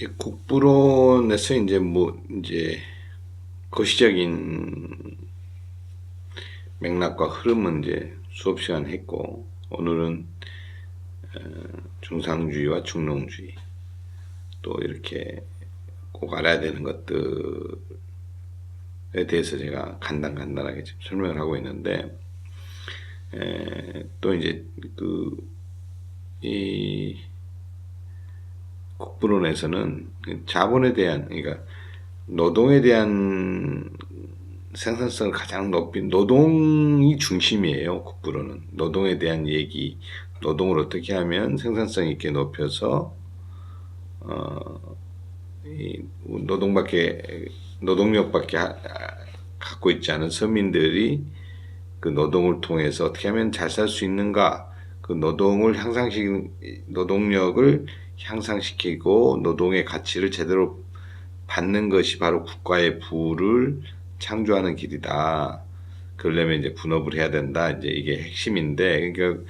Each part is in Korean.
국부론에서 이제 거시적인 맥락과 흐름은 이제 수업 시간 했고, 오늘은 중상주의와 중농주의, 또 이렇게 꼭 알아야 되는 것들에 대해서 제가 간단하게 지금 설명을 하고 있는데, 또 이제 이 국부론에서는 자본에 대한, 그러니까 노동에 대한 생산성을 가장 높인 노동이 중심이에요. 국부론은 노동에 대한 얘기, 노동을 어떻게 하면 생산성 있게 높여서 이 노동력밖에 갖고 있지 않은 서민들이 그 노동을 통해서 어떻게 하면 잘 살 수 있는가, 그 노동력을 향상시키고 노동의 가치를 제대로 받는 것이 바로 국가의 부를 창조하는 길이다. 그러려면 이제 분업을 해야 된다. 이제 이게 핵심인데, 그러니까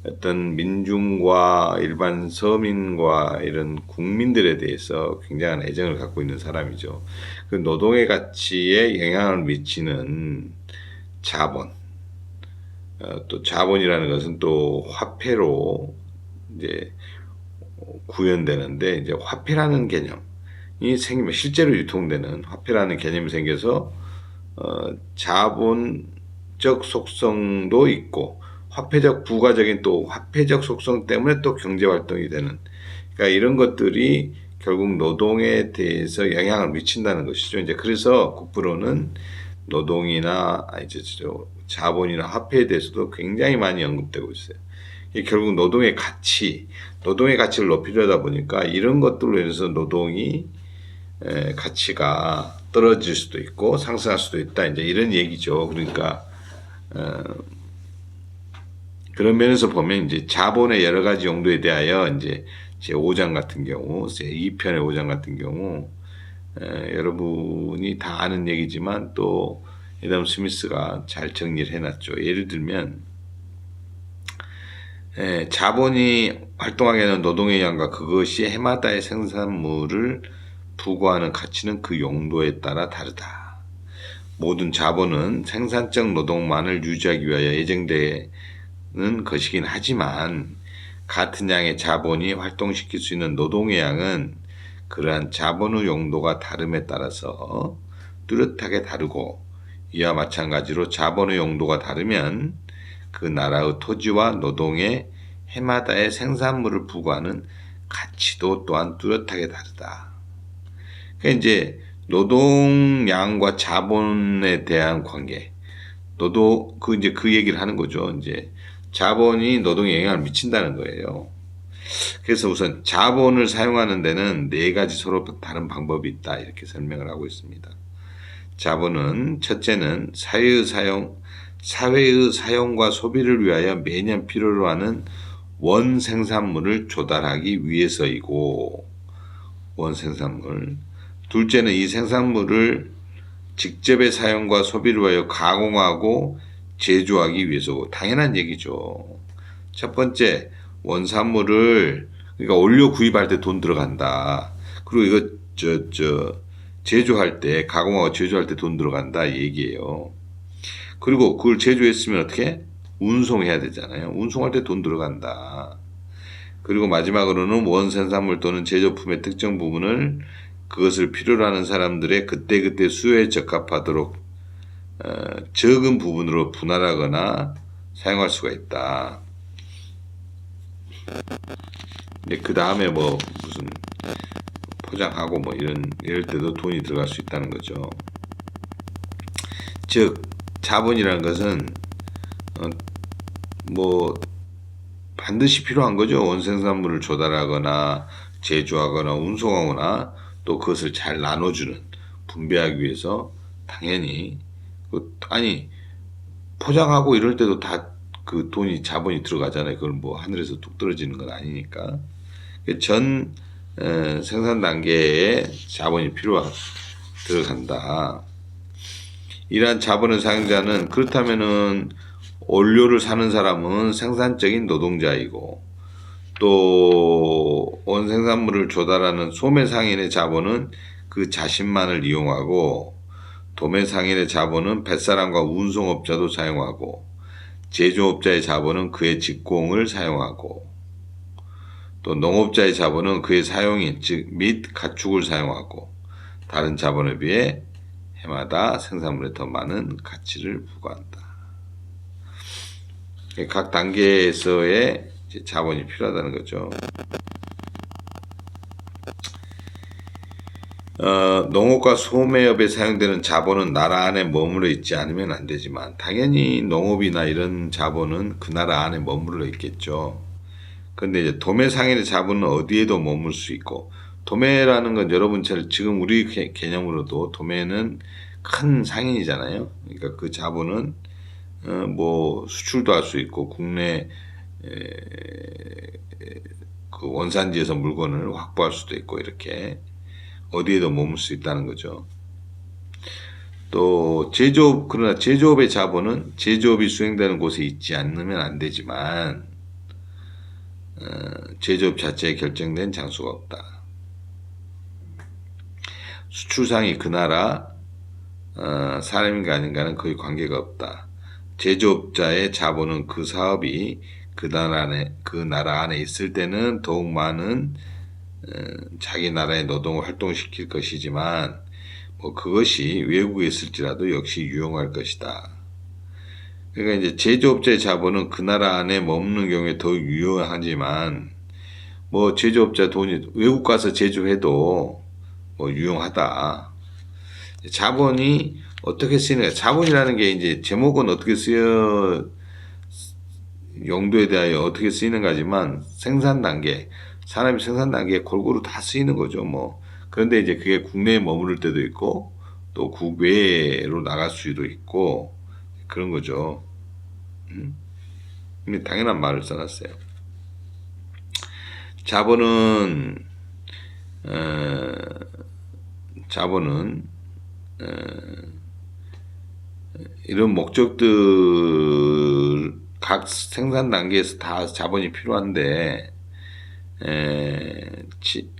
어떤 민중과 일반 서민과 이런 국민들에 대해서 굉장한 애정을 갖고 있는 사람이죠. 그 노동의 가치에 영향을 미치는 자본, 또 자본이라는 것은 또 화폐로 이제 구현되는데, 이제 화폐라는 개념이 생기면 실제로 유통되는 화폐라는 개념이 생겨서 자본적 속성도 있고 화폐적 부가적인 또 화폐적 속성 때문에 또 경제 활동이 되는, 그러니까 이런 것들이 결국 노동에 대해서 영향을 미친다는 것이죠. 이제 그래서 국부로는 노동이나 이제 자본이나 화폐에 대해서도 굉장히 많이 언급되고 있어요. 결국 노동의 가치를 높이려다 보니까 이런 것들로 인해서 노동이 가치가 떨어질 수도 있고 상승할 수도 있다. 이제 이런 얘기죠. 그러니까 그런 면에서 보면 이제 자본의 여러 가지 용도에 대하여 이제 제 5장 같은 경우, 제 2편의 5장 같은 경우 여러분이 다 아는 얘기지만 또 에덤 스미스가 잘 정리를 해놨죠. 예를 들면 자본이 활동하게 하는 노동의 양과 그것이 해마다의 생산물을 부과하는 가치는 그 용도에 따라 다르다. 모든 자본은 생산적 노동만을 유지하기 위하여 예정되는 것이긴 하지만 같은 양의 자본이 활동시킬 수 있는 노동의 양은 그러한 자본의 용도가 다름에 따라서 뚜렷하게 다르고, 이와 마찬가지로 자본의 용도가 다르면 그 나라의 토지와 노동의 해마다의 생산물을 부과하는 가치도 또한 뚜렷하게 다르다. 그러니까 이제 노동량과 자본에 대한 관계, 이제 그 얘기를 하는 거죠. 이제 자본이 노동에 영향을 미친다는 거예요. 그래서 우선 자본을 사용하는 데는 4가지 서로 다른 방법이 있다. 이렇게 설명을 하고 있습니다. 자본은 첫째는 사회의 사용과 소비를 위하여 매년 필요로 하는 원생산물을 조달하기 위해서이고, 원생산물. 둘째는 이 생산물을 직접의 사용과 소비를 위하여 가공하고 제조하기 위해서고, 당연한 얘기죠. 첫 번째, 원산물을, 그러니까 원료 구입할 때 돈 들어간다. 그리고 이거 제조할 때, 가공하고 제조할 때 돈 들어간다 얘기예요. 그리고 그걸 제조했으면 어떻게? 운송해야 되잖아요. 운송할 때 돈 들어간다. 그리고 마지막으로는 원생산물 또는 제조품의 특정 부분을 그것을 필요로 하는 사람들의 그때그때 수요에 적합하도록 적은 부분으로 분할하거나 사용할 수가 있다. 그 다음에 뭐 무슨 포장하고 뭐 이럴 때도 돈이 들어갈 수 있다는 거죠. 즉 자본이라는 것은 뭐 반드시 필요한 거죠. 원생산물을 조달하거나 제조하거나 운송하거나 또 그것을 잘 나눠주는, 분배하기 위해서 당연히 포장하고 이럴 때도 다 그 자본이 들어가잖아요. 그걸 뭐 하늘에서 뚝 떨어지는 건 아니니까. 전 생산 단계에 자본이 들어간다. 이러한 자본의 사용자는, 그렇다면은 원료를 사는 사람은 생산적인 노동자이고, 또 원생산물을 조달하는 소매상인의 자본은 그 자신만을 이용하고, 도매상인의 자본은 뱃사람과 운송업자도 사용하고, 제조업자의 자본은 그의 직공을 사용하고, 또 농업자의 자본은 그의 사용인 즉 및 가축을 사용하고, 다른 자본에 비해 해마다 생산물에 더 많은 가치를 부과한다. 각 단계에서의 자본이 필요하다는 거죠. 농업과 소매업에 사용되는 자본은 나라 안에 머물러 있지 않으면 안 되지만, 당연히 농업이나 이런 자본은 그 나라 안에 머물러 있겠죠. 근데 이제 도매상인의 자본은 어디에도 머물 수 있고, 도매라는 건 여러분처럼 지금 우리 개념으로도 도매는 큰 상인이잖아요. 그러니까 그 자본은 뭐 수출도 할 수 있고, 국내 그 원산지에서 물건을 확보할 수도 있고, 이렇게 어디에도 머물 수 있다는 거죠. 또 제조업, 그러나 제조업의 자본은 제조업이 수행되는 곳에 있지 않으면 안 되지만, 제조업 자체에 결정된 장소가 없다. 수출상이 그 나라 사람인가 아닌가는 거의 관계가 없다. 제조업자의 자본은 그 사업이 그 나라 안에 있을 때는 더욱 많은 자기 나라의 노동을 활동시킬 것이지만, 뭐 그것이 외국에 있을지라도 역시 유용할 것이다. 그러니까 이제 제조업자의 자본은 그 나라 안에 머무는 경우에 더 유용하지만, 뭐 제조업자 돈이 외국 가서 제조해도 뭐 유용하다. 자본이 어떻게 쓰이는가? 자본이라는 게 이제 제목은 어떻게 쓰여, 용도에 대하여 어떻게 쓰이는가지만, 생산 단계, 사람이 생산 단계에 골고루 다 쓰이는 거죠. 뭐 그런데 이제 그게 국내에 머무를 때도 있고, 또 국외로 나갈 수도 있고, 그런 거죠. 당연한 말을 써놨어요. 자본은 이런 목적들, 각 생산 단계에서 다 자본이 필요한데,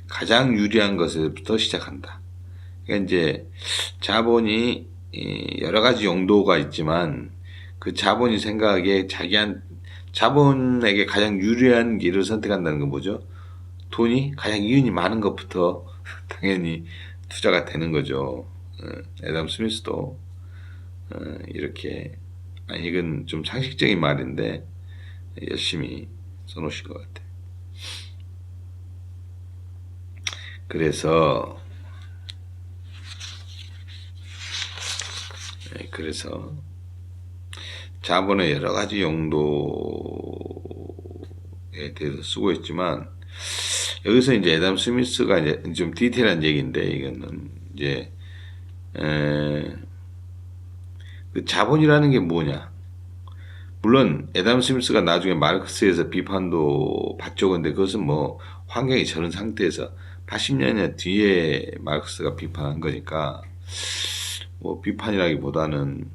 가장 유리한 것에부터 시작한다. 그러니까 이제 자본이 여러 가지 용도가 있지만, 그 자본이 생각하기에 자본에게 가장 유리한 길을 선택한다는 건 뭐죠? 돈이 가장 이윤이 많은 것부터 당연히 투자가 되는 거죠. 애덤 스미스도 이렇게, 아니 이건 좀 상식적인 말인데 열심히 써놓으신 것 같아요. 그래서 자본의 여러 가지 용도에 대해서 쓰고 있지만, 여기서 이제 애덤 스미스가 이제 좀 디테일한 얘기인데, 이거는 이제 그 자본이라는 게 뭐냐? 물론 애덤 스미스가 나중에 마르크스에서 비판도 받죠. 근데 그것은 뭐 환경이 저런 상태에서 80년여 뒤에 마르크스가 비판한 거니까, 뭐 비판이라기보다는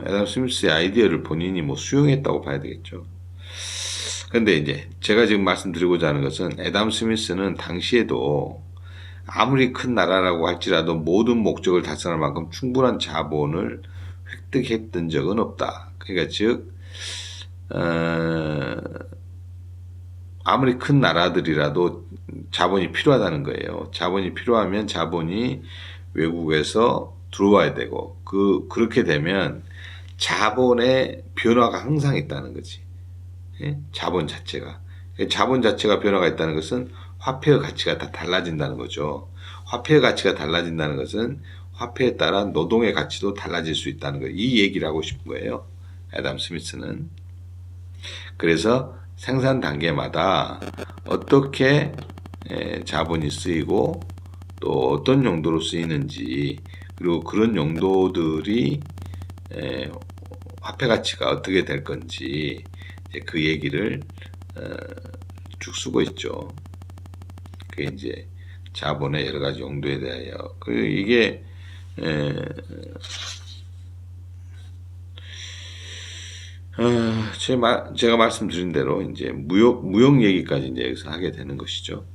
애덤 스미스의 아이디어를 본인이 뭐 수용했다고 봐야 되겠죠. 근데 이제 제가 지금 말씀드리고자 하는 것은, 애덤 스미스는 당시에도 아무리 큰 나라라고 할지라도 모든 목적을 달성할 만큼 충분한 자본을 획득했던 적은 없다. 그러니까 즉 아무리 큰 나라들이라도 자본이 필요하다는 거예요. 자본이 필요하면 자본이 외국에서 들어와야 되고, 그렇게 되면 자본의 변화가 항상 있다는 거지. 예? 자본 자체가 변화가 있다는 것은 화폐의 가치가 다 달라진다는 거죠. 화폐의 가치가 달라진다는 것은 화폐에 따라 노동의 가치도 달라질 수 있다는 거예요. 이 얘기를 하고 싶은 거예요, 애덤 스미스는. 그래서 생산 단계마다 어떻게 자본이 쓰이고 또 어떤 용도로 쓰이는지, 그리고 그런 용도들이 화폐 가치가 어떻게 될 건지, 그 얘기를 쭉 쓰고 있죠. 그게 이제 자본의 여러 가지 용도에 대하여. 그리고 이게 제가 말씀드린 대로 이제 무역 얘기까지 이제 여기서 하게 되는 것이죠.